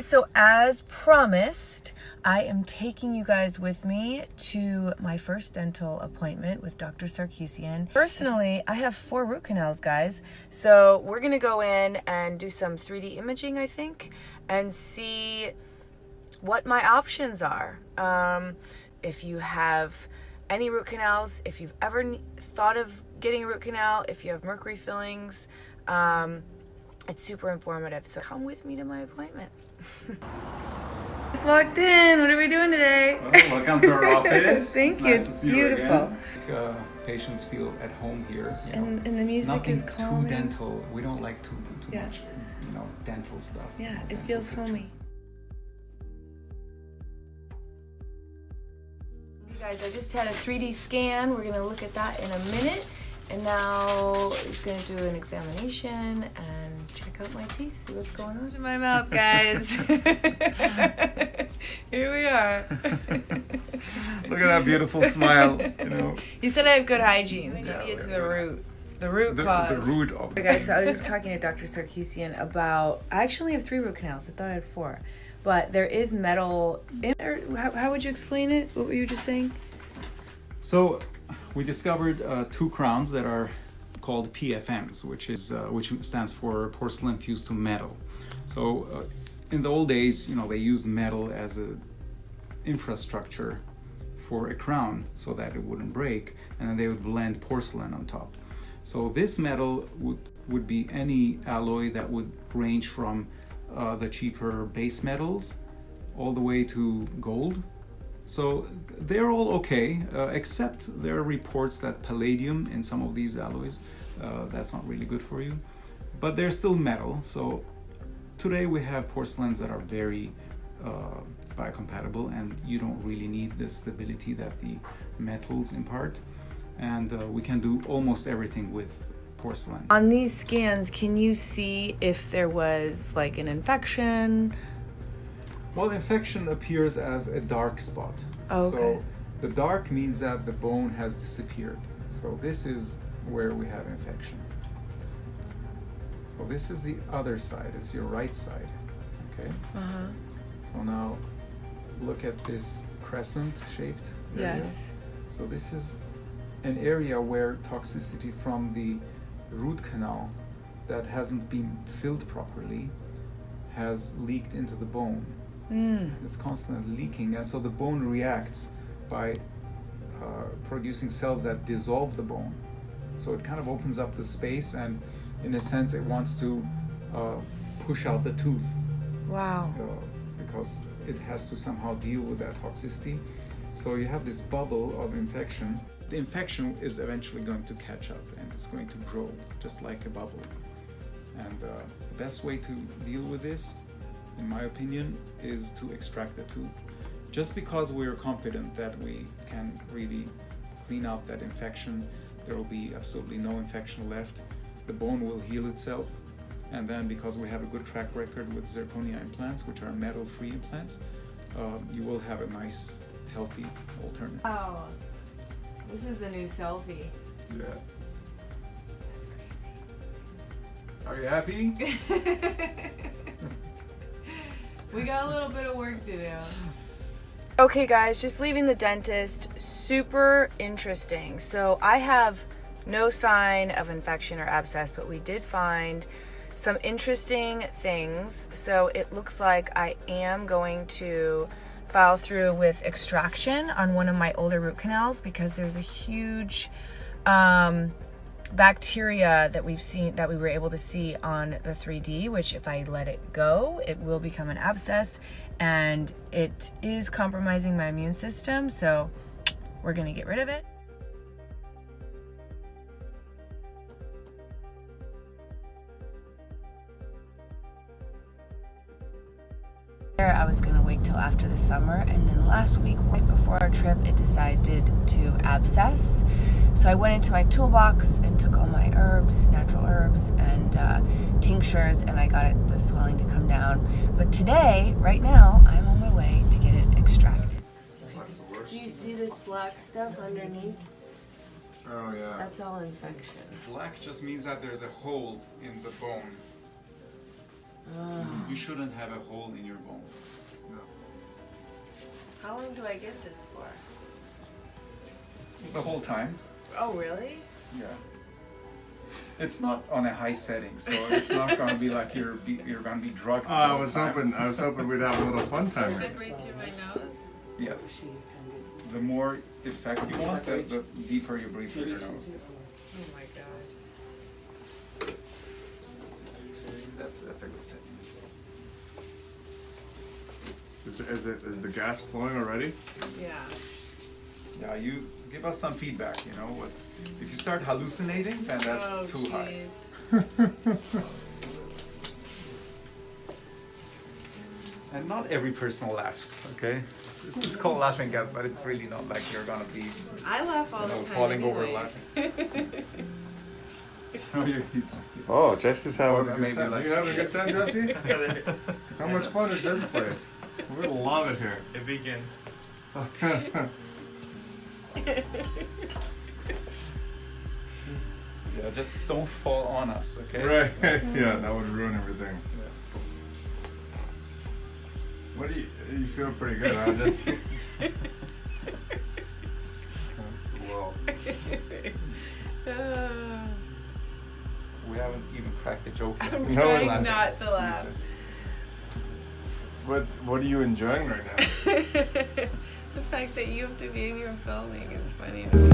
guys, so as promised, I am taking you guys with me to my first dental appointment with Dr. Sarkisian. Personally, I have 4 root canals, guys. So we're gonna go in and do some 3D imaging, I think, and see what my options are. If you have any root canals, if you've ever thought of getting a root canal, if you have mercury fillings, it's super informative, so come with me to my appointment. Just walked in. What are we doing today? Oh, welcome to our office. Thank you. Nice to It's see beautiful. You again. Patients feel at home here. And the music Nothing is calming. too dental. We don't like too Yeah. much, dental stuff. Yeah, it dental feels pictures. homey. You guys, I just had a 3D scan. We're gonna look at that in a minute. And now he's gonna do an examination and check out my teeth, see what's going on in my mouth, guys. Here we are. Look at that beautiful smile. He said I have good hygiene, so get to the root cause. The root of Okay, guys, so I was just talking to Dr. Sarkisian about, I actually have 3 root canals. I thought I had 4. But there is metal in there. How would you explain it? What were you just saying? So we discovered 2 crowns that are called PFMs, which stands for porcelain fused to metal. So in the old days, they used metal as a infrastructure for a crown so that it wouldn't break, and then they would blend porcelain on top. So this metal would be any alloy that would range from the cheaper base metals all the way to gold. So they're all okay, except there are reports that palladium in some of these alloys, that's not really good for you, but they're still metal. So today we have porcelains that are very biocompatible, and you don't really need the stability that the metals impart, and we can do almost everything with porcelain. On these scans, can you see if there was like an infection? Well, infection appears as a dark spot. Oh, okay. So the dark means that the bone has disappeared. So this is where we have infection. So this is the other side. It's your right side. Okay? Uh-huh. So now look at this crescent shaped area. Yes. So this is an area where toxicity from the root canal that hasn't been filled properly has leaked into the bone. It's constantly leaking, and so the bone reacts by producing cells that dissolve the bone. So it kind of opens up the space, and in a sense it wants to push out the tooth. Wow. Because it has to somehow deal with that toxicity. So you have this bubble of infection. The infection is eventually going to catch up, and it's going to grow just like a bubble. And the best way to deal with this, in my opinion, is to extract the tooth. Just because we're confident that we can really clean out that infection, there will be absolutely no infection left. The bone will heal itself, and then because we have a good track record with zirconia implants, which are metal-free implants, you will have a nice, healthy alternative. Wow. This is a new selfie. Yeah. That's crazy. Are you happy? We got a little bit of work to do. Okay guys, just leaving the dentist. Super interesting. So I have no sign of infection or abscess, but we did find some interesting things. So it looks like I am going to follow through with extraction on one of my older root canals, because there's a huge bacteria that we were able to see on the 3D, which if I let it go, it will become an abscess, and it is compromising my immune system, so we're gonna get rid of it. I was gonna wait till after the summer, and then last week, right before our trip, it decided to abscess. So I went into my toolbox and took all my herbs, natural herbs, and tinctures, and I got the swelling to come down. But today, right now, I'm on my way to get it extracted. Do you see this black stuff underneath? Oh yeah. That's all infection. Black just means that there's a hole in the bone. You shouldn't have a hole in your bone. No. How long do I get this for? The whole time. Oh, really? Yeah. It's not on a high setting, so it's not gonna be like you're gonna be drugged. I was hoping we'd have a little fun time. Does it breathe through my nose? Yes. The more effect you want, the deeper you breathe through your nose. Oh my god. That's a good setting. Is the gas flowing already? Yeah. Yeah, you give us some feedback. You know, what if you start hallucinating, then that's too high. And not every person laughs. Okay, it's called laughing gas, but it's really not like you're gonna be I laugh all the time. falling over anyways. laughing. Oh, he's must be. Oh, Jesse's having Or a good maybe time. like- You having a good time, Jesse? How much fun is this place? We love it here. It begins. Yeah, just don't fall on us, okay? Right. Yeah, that would ruin everything. What do you feel pretty good, huh? Just well, We haven't even cracked the joke yet. I'm No, trying laughing. not to laugh. Jesus. what are you enjoying right now? The fact that you have to be in here filming is funny to me.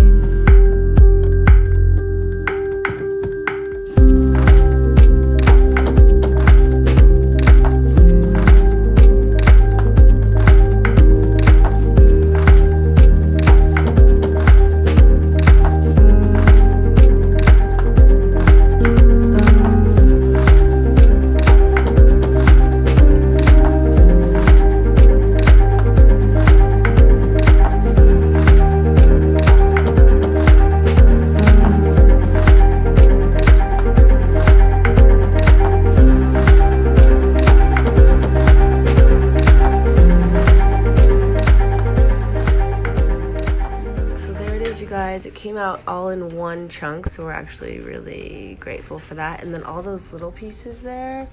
It came out all in one chunk, so we're actually really grateful for that. And then all those little pieces there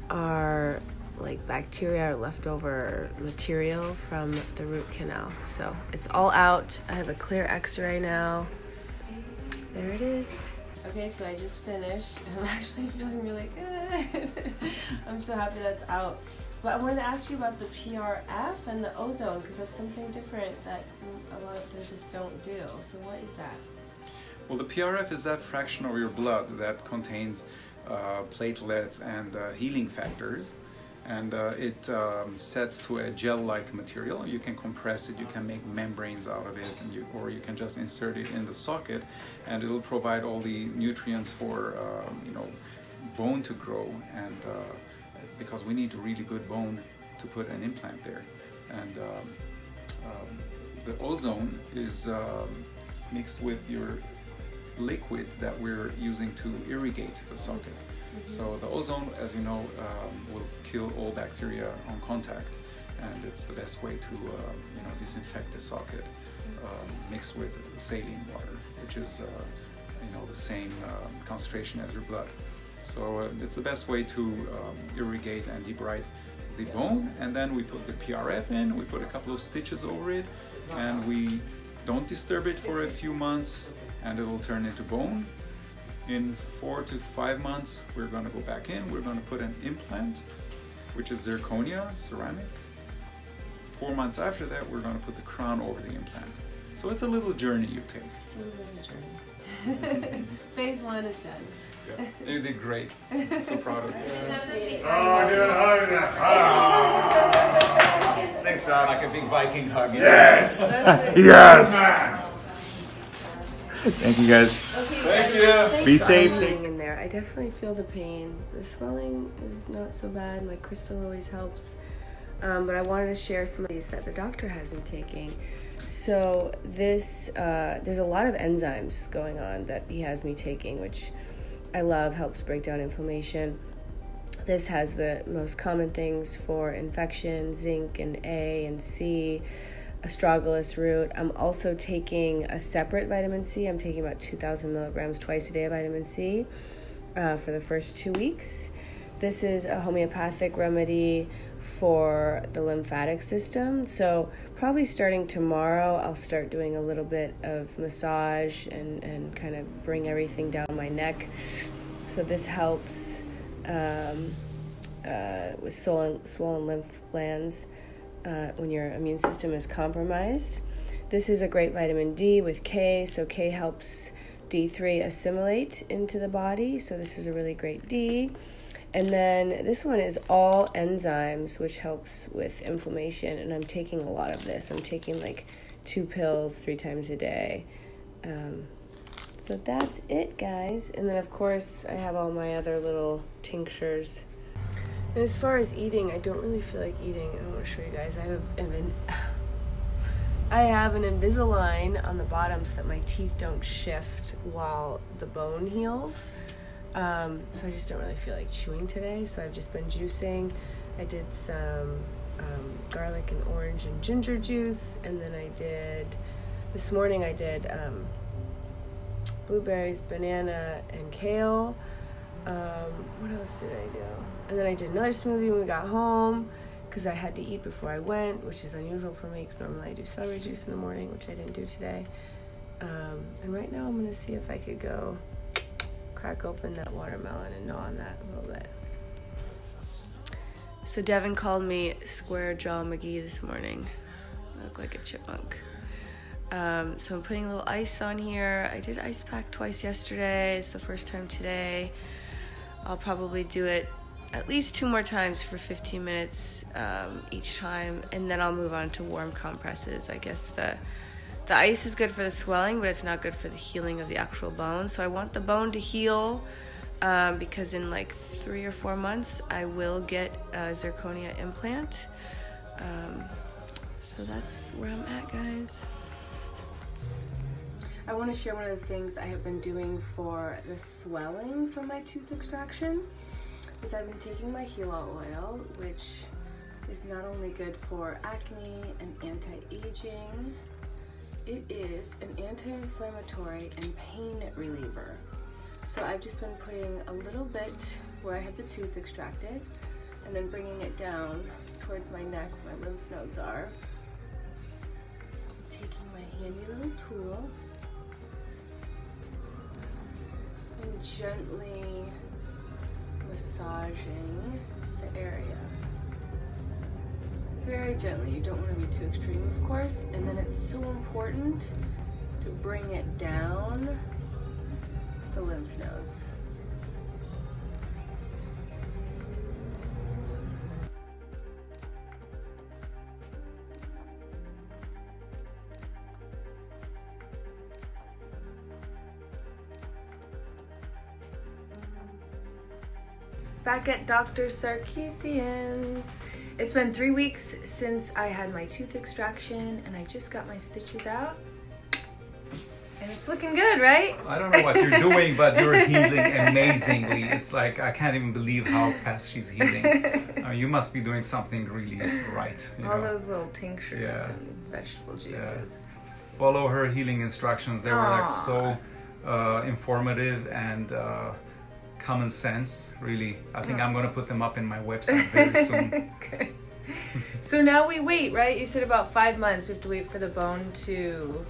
are like bacteria or leftover material from the root canal. So it's all out. I have a clear x-ray now. There it is. Okay, so I just finished. I'm actually feeling really good. I'm so happy that's out. But I wanted to ask you about the PRF and the ozone, because that's something different that a lot of dentists don't do. So what is that? Well, the PRF is that fraction of your blood that contains platelets and healing factors, and it sets to a gel-like material. You can compress it, you can make membranes out of it, and or you can just insert it in the socket, and it'll provide all the nutrients for bone to grow, and because we need really good bone to put an implant there. And the ozone is mixed with your liquid that we're using to irrigate the socket. So the ozone, as you know, will kill all bacteria on contact, and it's the best way to disinfect the socket, mixed with saline water, which is the same concentration as your blood. So it's the best way to irrigate and debride the bone, and then we put the PRF in, we put a couple of stitches over it, and we don't disturb it for a few months, and it will turn into bone. In 4 to 5 months, we're going to go back in, we're going to put an implant, which is zirconia, ceramic. 4 months after that, we're going to put the crown over the implant. So it's a little journey you take. A little bit of a journey. Phase 1 is done. Yeah. You did great. So proud of you. Oh, dude, hug that. Thanks, Doc. Like a big Viking hug. Yes! Yes! Thank you, guys. Thank you. Be safe. In there, I definitely feel the pain. The swelling is not so bad. My crystal always helps. But I wanted to share some of these that the doctor has me taking. So this, there's a lot of enzymes going on that he has me taking, which I love, helps break down inflammation. This has the most common things for infection: zinc and A and C, astragalus root. I'm also taking a separate vitamin C. I'm taking about 2,000 milligrams twice a day of vitamin C for the first 2 weeks. This is a homeopathic remedy for the lymphatic system. So probably starting tomorrow, I'll start doing a little bit of massage and kind of bring everything down my neck. So this helps with swollen lymph glands when your immune system is compromised. This is a great vitamin D with K, so K helps D3 assimilate into the body, so this is a really great D. And then this one is all enzymes, which helps with inflammation, and I'm taking a lot of this. I'm taking like 2 pills 3 times a day. So that's it, guys. And then of course I have all my other little tinctures. And as far as eating, I don't really feel like eating. I want to show you guys. I have an Invisalign on the bottom so that my teeth don't shift while the bone heals. So I just don't really feel like chewing today. So I've just been juicing. I did some garlic and orange and ginger juice, and then this morning I did blueberries, banana, and kale. What else did I do? And then I did another smoothie when we got home because I had to eat before I went, which is unusual for me because normally I do celery juice in the morning, which I didn't do today. And right now I'm going to see if I could go crack open that watermelon and gnaw on that a little bit. So Devin called me Square Jaw McGee this morning. I look like a chipmunk. So I'm putting a little ice on here. I did ice pack twice yesterday. It's the first time today. I'll probably do it at least 2 more times for 15 minutes each time, and then I'll move on to warm compresses. I guess the ice is good for the swelling, but it's not good for the healing of the actual bone. So I want the bone to heal because in like 3 or 4 months I will get a zirconia implant. So that's where I'm at, guys. I want to share one of the things I have been doing for the swelling from my tooth extraction is I've been taking my Gila oil, which is not only good for acne and anti-aging, it is an anti-inflammatory and pain reliever. So I've just been putting a little bit where I had the tooth extracted and then bringing it down towards my neck where my lymph nodes are. Taking my handy little tool and gently massaging the area. Very gently, you don't want to be too extreme, of course, and then it's so important to bring it down the lymph nodes. Back at Dr. Sarkisian's. It's been 3 weeks since I had my tooth extraction and I just got my stitches out. And it's looking good, right? I don't know what you're doing, but you're healing amazingly. It's like, I can't even believe how fast she's healing. You must be doing something really right. All those little tinctures and vegetable juices. Yeah. Follow her healing instructions. They were like so informative and common sense, really. I think I'm gonna put them up in my website very soon. Okay. So now we wait, right? You said about 5 months. We have to wait for the bone to...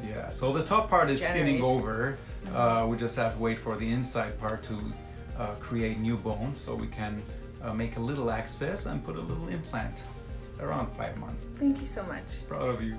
Yeah, so the top part is generate. skinning over. We just have to wait for the inside part to create new bone so we can make a little access and put a little implant around 5 months. Thank you so much. Proud of you.